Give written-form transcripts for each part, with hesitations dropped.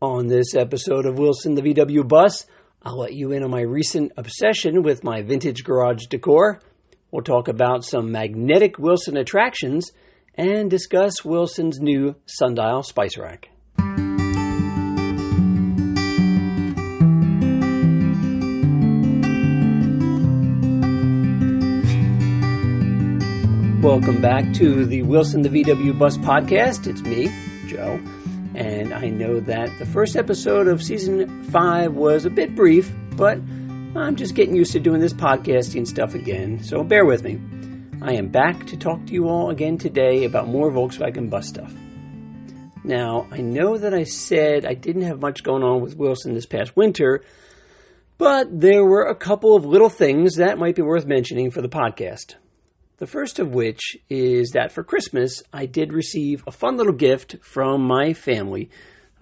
On this episode of Wilson the VW Bus, I'll let you in on my recent obsession with my vintage garage decor. We'll talk about some magnetic Wilson attractions and discuss Wilson's new sundial spice rack. Welcome back to the Wilson the VW Bus podcast. It's me, Joe. And I know that the first episode of Season 5 was a bit brief, but I'm just getting used to doing this podcasting stuff again, so bear with me. I am back to talk to you all again today about more Volkswagen bus stuff. Now, I know that I said I didn't have much going on with Wilson this past winter, but there were a couple of little things that might be worth mentioning for the podcast. The first of which is that for Christmas, I did receive a fun little gift from my family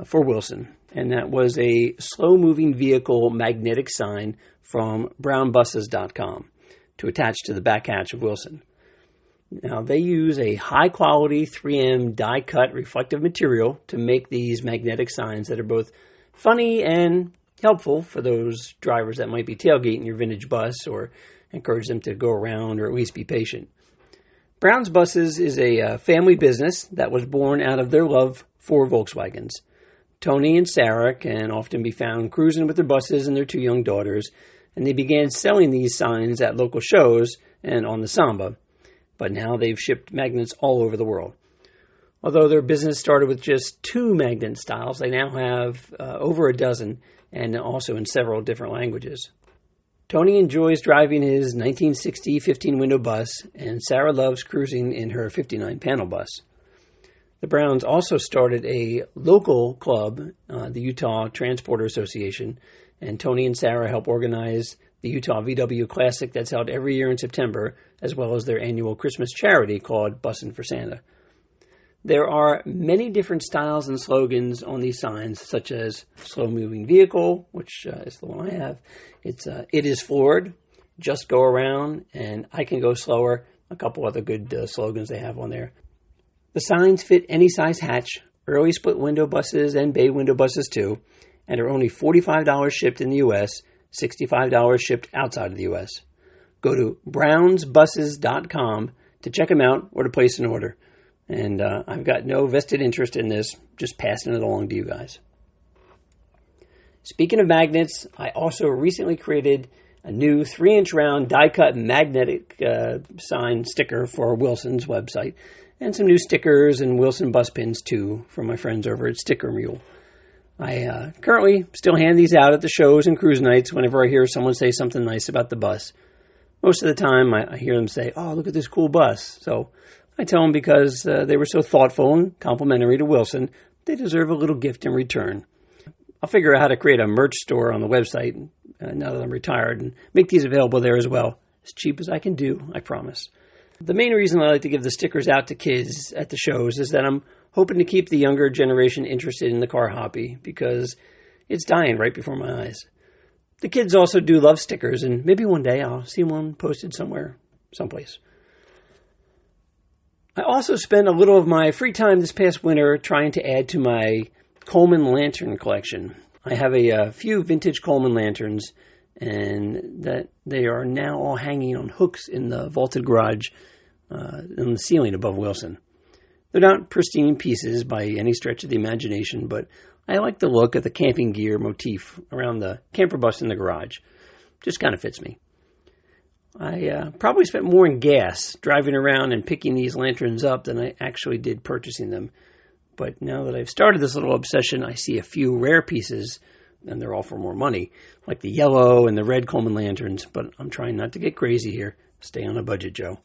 for Wilson, and that was a slow-moving vehicle magnetic sign from brownbuses.com to attach to the back hatch of Wilson. Now, they use a high-quality 3M die-cut reflective material to make these magnetic signs that are both funny and helpful for those drivers that might be tailgating your vintage bus or encourage them to go around or at least be patient. Brown's Buses is a family business that was born out of their love for Volkswagens. Tony and Sarah can often be found cruising with their buses and their two young daughters, and they began selling these signs at local shows and on the Samba. But now they've shipped magnets all over the world. Although their business started with just 2 magnet styles, they now have over a dozen, and also in several different languages. Tony enjoys driving his 1960 15-window bus, and Sarah loves cruising in her 59-panel bus. The Browns also started a local club, the Utah Transporter Association, and Tony and Sarah help organize the Utah VW Classic that's held every year in September, as well as their annual Christmas charity called Bussin' for Santa. There are many different styles and slogans on these signs, such as slow-moving vehicle, which is the one I have. It's it is floored, just go around, and I can go slower. A couple other good slogans they have on there. The signs fit any size hatch, early split window buses and bay window buses too, and are only $45 shipped in the U.S., $65 shipped outside of the U.S. Go to brownsbuses.com to check them out or to place an order. And I've got no vested interest in this, just passing it along to you guys. Speaking of magnets, I also recently created a new 3-inch round die-cut magnetic sign sticker for Wilson's website, and some new stickers and Wilson bus pins too from my friends over at Sticker Mule. I currently still hand these out at the shows and cruise nights whenever I hear someone say something nice about the bus. Most of the time I hear them say, "Oh, look at this cool bus." So I tell them because they were so thoughtful and complimentary to Wilson, they deserve a little gift in return. I'll figure out how to create a merch store on the website now that I'm retired and make these available there as well. As cheap as I can do, I promise. The main reason I like to give the stickers out to kids at the shows is that I'm hoping to keep the younger generation interested in the car hobby because it's dying right before my eyes. The kids also do love stickers, and maybe one day I'll see one posted somewhere, someplace. I also spent a little of my free time this past winter trying to add to my Coleman lantern collection. I have a few vintage Coleman lanterns, and that they are now all hanging on hooks in the vaulted garage on the ceiling above Wilson. They're not pristine pieces by any stretch of the imagination, but I like the look of the camping gear motif around the camper bus in the garage. Just kind of fits me. I probably spent more in gas driving around and picking these lanterns up than I actually did purchasing them. But now that I've started this little obsession, I see a few rare pieces, and they're all for more money, like the yellow and the red Coleman lanterns, but I'm trying not to get crazy here. Stay on a budget, Joe.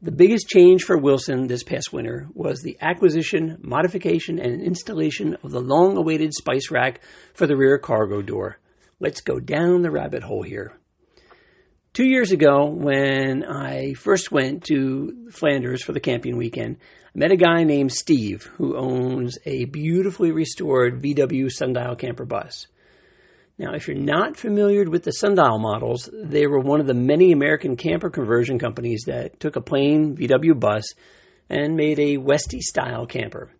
The biggest change for Wilson this past winter was the acquisition, modification, and installation of the long-awaited spice rack for the rear cargo door. Let's go down the rabbit hole here. 2 years ago, when I first went to Flanders for the camping weekend, I met a guy named Steve who owns a beautifully restored VW Sundial camper bus. Now, if you're not familiar with the Sundial models, they were one of the many American camper conversion companies that took a plain VW bus and made a Westie-style camper.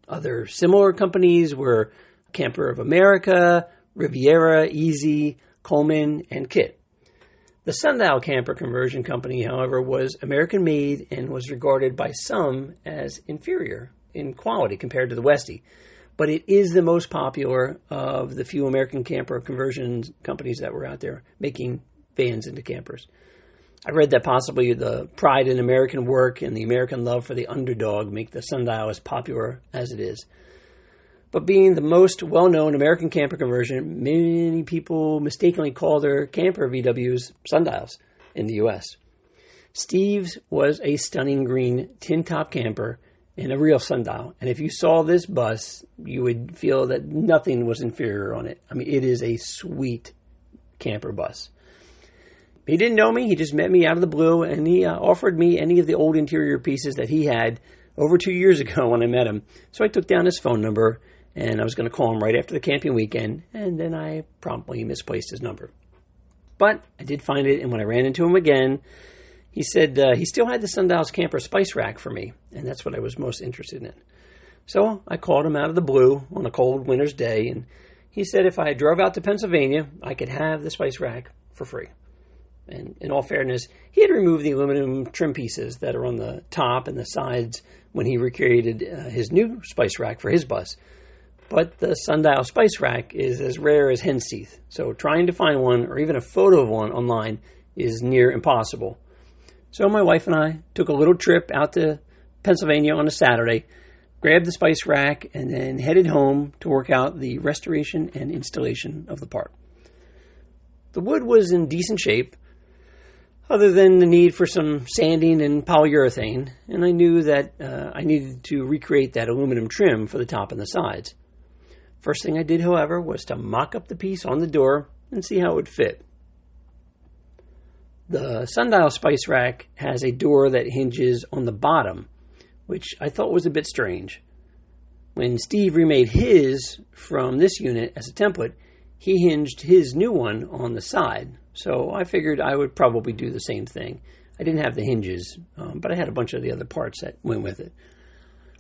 Other similar companies were Camper of America, Riviera, Easy, Coleman, and Kit. The Sundial Camper Conversion Company, however, was American-made and was regarded by some as inferior in quality compared to the Westie. But it is the most popular of the few American camper conversion companies that were out there making vans into campers. I read that possibly the pride in American work and the American love for the underdog make the Sundial as popular as it is. But being the most well-known American camper conversion, many people mistakenly call their camper VWs Sundials in the U.S. Steve's was a stunning green tin-top camper and a real Sundial. And if you saw this bus, you would feel that nothing was inferior on it. I mean, it is a sweet camper bus. He didn't know me. He just met me out of the blue, and he offered me any of the old interior pieces that he had over 2 years ago when I met him. So I took down his phone number, and I was going to call him right after the camping weekend, and then I promptly misplaced his number. But I did find it, and when I ran into him again, he said he still had the Sundial's camper spice rack for me, and that's what I was most interested in. So I called him out of the blue on a cold winter's day, and he said if I drove out to Pennsylvania, I could have the spice rack for free. And in all fairness, he had removed the aluminum trim pieces that are on the top and the sides when he recreated his new spice rack for his bus. But the Sundial spice rack is as rare as hen's teeth, so trying to find one or even a photo of one online is near impossible. So my wife and I took a little trip out to Pennsylvania on a Saturday, grabbed the spice rack, and then headed home to work out the restoration and installation of the part. The wood was in decent shape, other than the need for some sanding and polyurethane, and I knew that I needed to recreate that aluminum trim for the top and the sides. First thing I did, however, was to mock up the piece on the door and see how it would fit. The Sundial spice rack has a door that hinges on the bottom, which I thought was a bit strange. When Steve remade his from this unit as a template, he hinged his new one on the side, so I figured I would probably do the same thing. I didn't have the hinges, but I had a bunch of the other parts that went with it.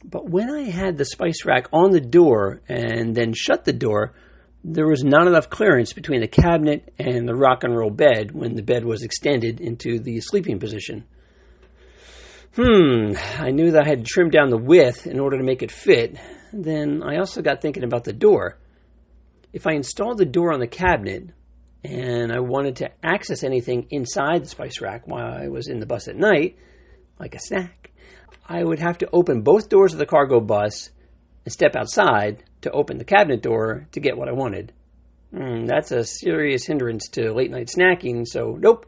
But when I had the spice rack on the door and then shut the door, there was not enough clearance between the cabinet and the rock and roll bed when the bed was extended into the sleeping position. I knew that I had to trim down the width in order to make it fit. Then I also got thinking about the door. If I installed the door on the cabinet and I wanted to access anything inside the spice rack while I was in the bus at night, like a snack, I would have to open both doors of the cargo bus and step outside to open the cabinet door to get what I wanted. That's a serious hindrance to late night snacking, so nope,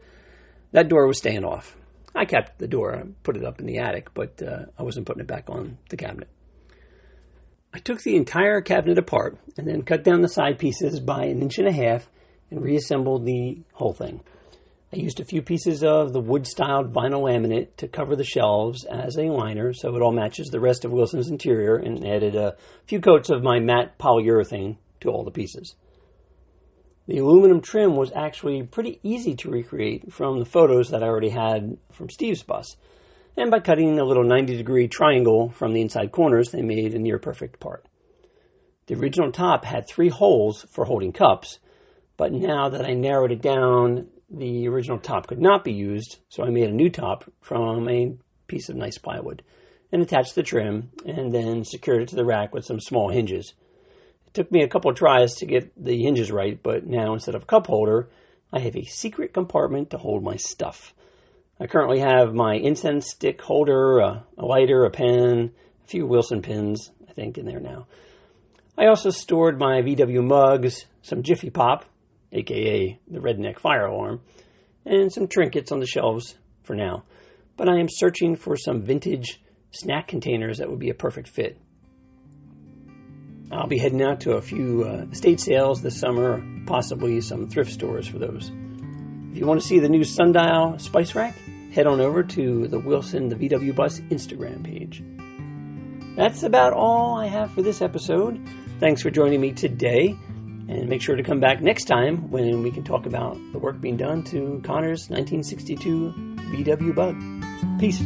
that door was staying off. I kept the door, I put it up in the attic, but I wasn't putting it back on the cabinet. I took the entire cabinet apart and then cut down the side pieces by 1.5 inches and reassembled the whole thing. I used a few pieces of the wood-styled vinyl laminate to cover the shelves as a liner so it all matches the rest of Wilson's interior, and added a few coats of my matte polyurethane to all the pieces. The aluminum trim was actually pretty easy to recreate from the photos that I already had from Steve's bus, and by cutting a little 90-degree triangle from the inside corners, they made a near-perfect part. The original top had 3 holes for holding cups, but now that I narrowed it down, the original top could not be used, so I made a new top from a piece of nice plywood and attached the trim and then secured it to the rack with some small hinges. It took me a couple of tries to get the hinges right, but now instead of a cup holder, I have a secret compartment to hold my stuff. I currently have my incense stick holder, a lighter, a pen, a few Wilson pins, I think, in there now. I also stored my VW mugs, some Jiffy Pop, aka the redneck fire alarm, and some trinkets on the shelves for now. But I am searching for some vintage snack containers that would be a perfect fit. I'll be heading out to a few estate sales this summer, possibly some thrift stores for those. If you want to see the new Sundial Spice Rack, head on over to the Wilson the VW Bus Instagram page. That's about all I have for this episode. Thanks for joining me today. And make sure to come back next time when we can talk about the work being done to Connor's 1962 VW Bug. Peace.